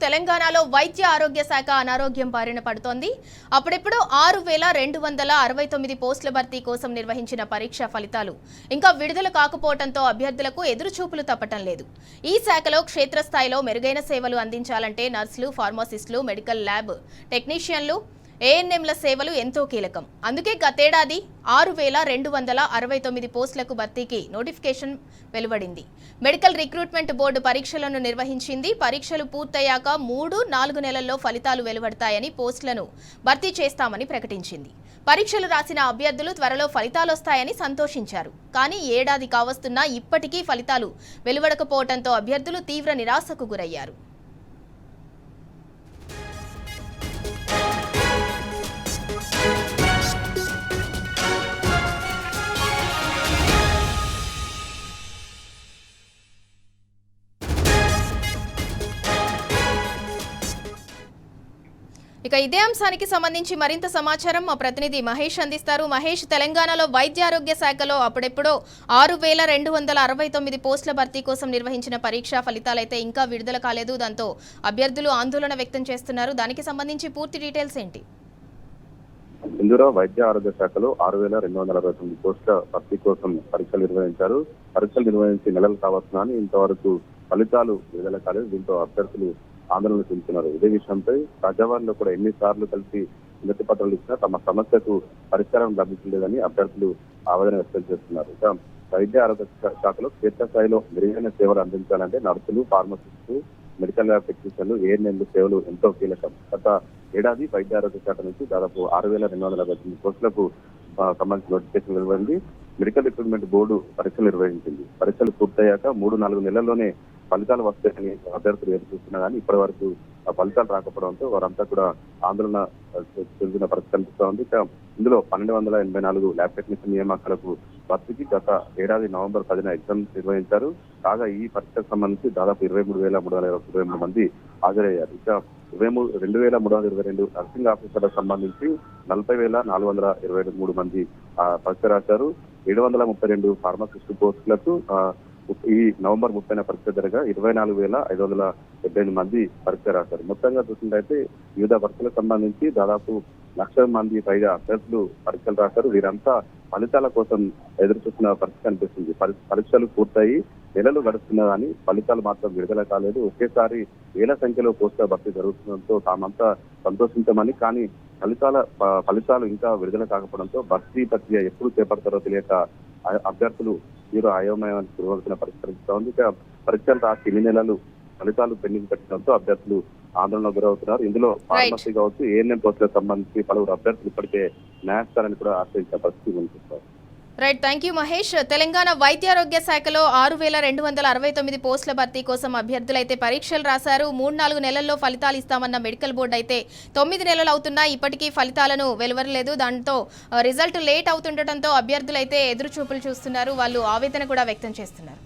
తెలంగాణలో వైద్య ఆరోగ్య శాఖ అనారోగ్యం బారిన పడుతోంది. అప్పుడెప్పుడు 6,269 పోస్టుల భర్తీ కోసం నిర్వహించిన పరీక్ష ఫలితాలు ఇంకా విడుదల కాకపోవడంతో అభ్యర్థులకు ఎదురుచూపులు తప్పటం లేదు. ఈ శాఖలో క్షేత్రస్థాయిలో మెరుగైన సేవలు అందించాలంటే నర్సులు, ఫార్మసిస్టులు, మెడికల్ ల్యాబ్ టెక్నీషియన్లు, ఏఎన్ఎంల సేవలు ఎంతో కీలకం. అందుకే గతేడాది 6,269 పోస్టులకు భర్తీకి నోటిఫికేషన్ వెలువడింది. మెడికల్ రిక్రూట్మెంట్ బోర్డు పరీక్షలను నిర్వహించింది. పరీక్షలు పూర్తయ్యాక 3-4 నెలల్లో ఫలితాలు వెలువడతాయని, పోస్టులను భర్తీ చేస్తామని ప్రకటించింది. పరీక్షలు రాసిన అభ్యర్థులు త్వరలో ఫలితాలొస్తాయని సంతోషించారు. కానీ ఏడాది కావస్తున్నా ఇప్పటికీ ఫలితాలు వెలువడకపోవడంతో అభ్యర్థులు తీవ్ర నిరాశకు గురయ్యారు. ఇక ఇదే అంశానికి సంబంధించి మరింత సమాచారం మా ప్రతినిధి మహేష్ అందిస్తారు. మహేష్, తెలంగాణలో వైద్య ఆరోగ్య శాఖలో అప్పుడెప్పుడో 6,269 పోస్టుల భర్తీ కోసం నిర్వహించిన పరీక్షా ఫలితాలైతే ఇంకా విడుదల కాలేదు. దాంతో అభ్యర్థులు ఆందోళన వ్యక్తం చేస్తున్నారు. దానికి సంబంధించి పూర్తి డీటెయిల్స్ ఏంటి? ఇందులో వైద్య ఆరోగ్య శాఖలో 6,269 పోస్టుల భర్తీ కోసం పరీక్షలు నిర్వహించారు. పరీక్షలు నిర్వహించి నెలలు కావస్తున్నా ఇంతవరకు ఫలితాలు విడుదల కాలేదు. దీంతో అభ్యర్థులు ఆందోళన చెందుతున్నారు. ఇదే విషయంపై ప్రజావాణిలో కూడా ఎన్నిసార్లు కలిసి వినతి పత్రాలు ఇచ్చినా తమ సమస్యకు పరిష్కారం లభించలేదని అభ్యర్థులు ఆవేదన వ్యక్తం చేస్తున్నారు. ఇక వైద్య ఆరోగ్య శాఖలో క్షేత్రస్థాయిలో మెరుగైన సేవలు అందించాలంటే నర్సులు, ఫార్మసిస్టులు, మెడికల్ ల్యాబ్ టెక్నీషియన్లు, ఏఎన్ఎంలు సేవలు ఎంతో కీలకం. గత ఏడాది వైద్య ఆరోగ్య శాఖ నుంచి దాదాపు 6,269 పోస్టులకు సంబంధించిన నోటిఫికేషన్ వెలువడింది. మెడికల్ రిక్రూట్మెంట్ బోర్డు పరీక్షలు నిర్వహించింది. పరీక్షలు పూర్తయ్యాక 3-4 నెలల్లోనే ఫలితాలు వస్తాయని అభ్యర్థులు ఎదురుచూస్తున్నా కానీ ఇప్పటి వరకు ఫలితాలు రాకపోవడంతో వారంతా కూడా ఆందోళన చెందిన పరిస్థితి కనిపిస్తూ ఉంది. ఇందులో 1,284 ల్యాబ్ టెక్నీషియన్ నియామకాలకు భర్తీకి గత ఏడాది నవంబర్ 10న ఎగ్జామ్స్ నిర్వహించారు. కాగా ఈ పరీక్షకు సంబంధించి దాదాపు 23,323 మంది హాజరయ్యారు. ఇక 2,322 నర్సింగ్ ఆఫీసర్లకు సంబంధించి 40,423 మంది పరీక్ష రాశారు. 732 ఫార్మసిస్ట్ పోస్టులకు ఈ నవంబర్ 30న పరీక్ష జరగా 24,578 మంది పరీక్ష రాశారు. మొత్తంగా చూసినట్లయితే వివిధ పరీక్షలకు సంబంధించి దాదాపు 1,00,000 మంది పైగా అభ్యర్థులు పరీక్షలు రాశారు. వీరంతా ఫలితాల కోసం ఎదురు చూస్తున్న పరిస్థితి కనిపిస్తుంది. పరీక్షలు పూర్తయి నెలలు గడుస్తున్నా కానీ ఫలితాలు మాత్రం విడుదల కాలేదు. ఒకేసారి వేల సంఖ్యలో పోస్టుల భర్తీ జరుగుతుండటంతో తామంతా సంతోషించమని, కానీ ఫలితాలు ఇంకా విడుదల కాకపోవడంతో భర్తీ ప్రక్రియ ఎప్పుడు చేపడతారో తెలియక అభ్యర్థులు తీవ్ర అయోమయానికి గురవుతున్న పరిష్కరిస్తూ ఉంది. ఇక పరీక్షలు రాసి 8 నెలలు ఫలితాలు పెండింగ్ పెట్టడంతో అభ్యర్థులు ఆందోళనకు గురవుతున్నారు. ఇందులో ఫార్మసీ కావచ్చు, ఏఎన్ఎం పోస్టులకు సంబంధించి పలువురు అభ్యర్థులు ఇప్పటికే న్యాయస్థానాన్ని కూడా ఆశ్రయించిన పరిస్థితి కనిపిస్తారు. Right, thank you Mahesh. Telangana వైద్యారోగ్య శాఖలో 6,269 పోస్టుల భర్తీ కోసం అభ్యర్థులైతే పరీక్షలు రాశారు. 3-4 నెలల్లో ఫలితాలు ఇస్తామన్న మెడికల్ బోర్డు అయితే 9 నెలలు అవుతున్నా ఇప్పటికీ ఫలితాలను వెలువరలేదు. దాంతో రిజల్ట్ లేట్ అవుతుండటంతో అభ్యర్థులైతే ఎదురుచూపులు చూస్తున్నారు. వాళ్ళు ఆవేదన కూడా వ్యక్తం చేస్తున్నారు.